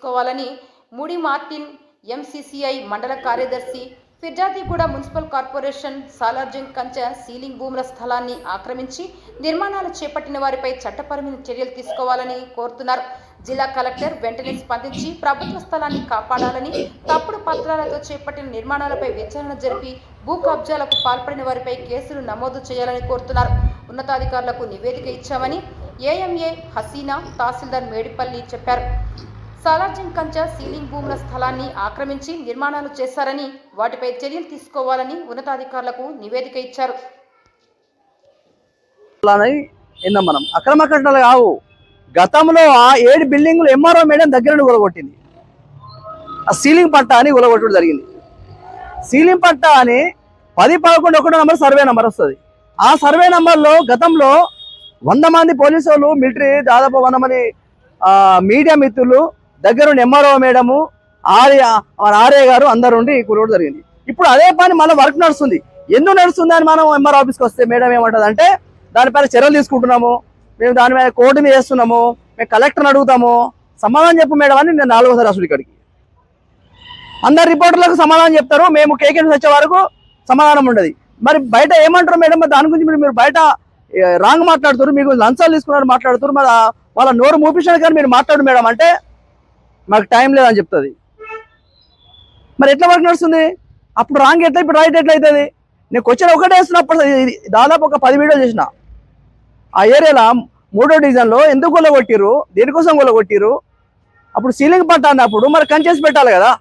తీసుకోవాలని ముడి మార్టిన్ ఎంసీసీఐ మండల కార్యదర్శి ఫిర్జాదిగూడ మున్సిపల్ కార్పొరేషన్ సాలార్జంగ్ కంచె సీలింగ్ భూముల స్థలాన్ని ఆక్రమించి నిర్మాణాలు చేపట్టిన వారిపై చట్టపరమైన చర్యలు తీసుకోవాలని కోరుతున్నారు. జిల్లా కలెక్టర్ వెంటనే స్పందించి ప్రభుత్వ స్థలాన్ని కాపాడాలని, తప్పుడు పత్రాలతో చేపట్టిన నిర్మాణాలపై విచారణ జరిపి భూ కబ్జాలకు పాల్పడిన వారిపై కేసులు నమోదు చేయాలని కోరుతున్నారు. ఉన్నతాధికారులకు నివేదిక ఇచ్చామని ఏఎంఏ హసీనా, తహసీల్దార్ మేడిపల్లి చెప్పారు. సాలార్జంగ్ కంచె సీలింగ్ భూముల స్థలాన్ని ఆక్రమించి నిర్మాణాలు చేశారని, వాటిపై చర్యలు తీసుకోవాలని ఉన్నతాధికారులకు నివేదిక ఇచ్చారు. మనం అక్రమ కట్టడాలు కావు. గతంలో ఆ 7 బిల్డింగులు ఎంఆర్ఓ మేడం దగ్గర కూలగొట్టింది. ఆ సీలింగ్ పట్టా అని కూలగొట్టడం జరిగింది. సీలింగ్ పట్టా అని 10-11 నంబర్ సర్వే నంబర్ వస్తుంది. ఆ సర్వే నంబర్లో గతంలో 100 మంది పోలీసు వాళ్ళు, మిలిటరీ దాదాపు 100 మంది మీడియా మిత్రులు దగ్గర ఎంఆర్ఓ మేడము, ఆర్ఏ గారు అందరు ఉండి కూలగొట్టడం జరిగింది. ఇప్పుడు అదే పని మళ్ళీ వర్క్ నడుస్తుంది. ఎందుకు నడుస్తుంది అని మనం ఎంఆర్ఓ ఆఫీస్కి వస్తే మేడం ఏమంటుంది అంటే, దానిపైన చర్యలు తీసుకుంటున్నాము, మేము దాని మీద కోర్టు మీద చేస్తున్నాము, మేము కలెక్టర్ని అడుగుతాము, సమాధానం చెప్పు మేడం అని నేను 4వ రాసుడు ఇక్కడికి. అందరు రిపోర్టర్లకు సమాధానం చెప్తారు, మేము కేకే వచ్చే వరకు సమాధానం ఉండదు. మరి బయట ఏమంటారు మేడం? దాని గురించి మీరు బయట రాంగ్ మాట్లాడుతారు, మీకు లంచాలు తీసుకున్నారు మాట్లాడుతారు, మరి వాళ్ళ నోరు మూపించాను కానీ మీరు మాట్లాడు మేడం అంటే మాకు టైం లేదని చెప్తుంది. మరి ఎట్లా వర్క్ నడుస్తుంది? అప్పుడు రాంగ్ ఎట్లా, ఇప్పుడు రైట్ ఎట్లా అవుతుంది? నేను క్వశ్చన్ ఒకటే వేస్తున్నప్పుడు దాదాపు ఒక 10 వీడియోలు చేసిన. ఆ ఏరియాలో 3వ డివిజన్లో ఎందుకు గొల్లగొట్టిరు, దేనికోసం గొల్లగొట్టిరు? అప్పుడు సీలింగ్ పట్టా అన్నప్పుడు మరి కంచేసి పెట్టాలి కదా.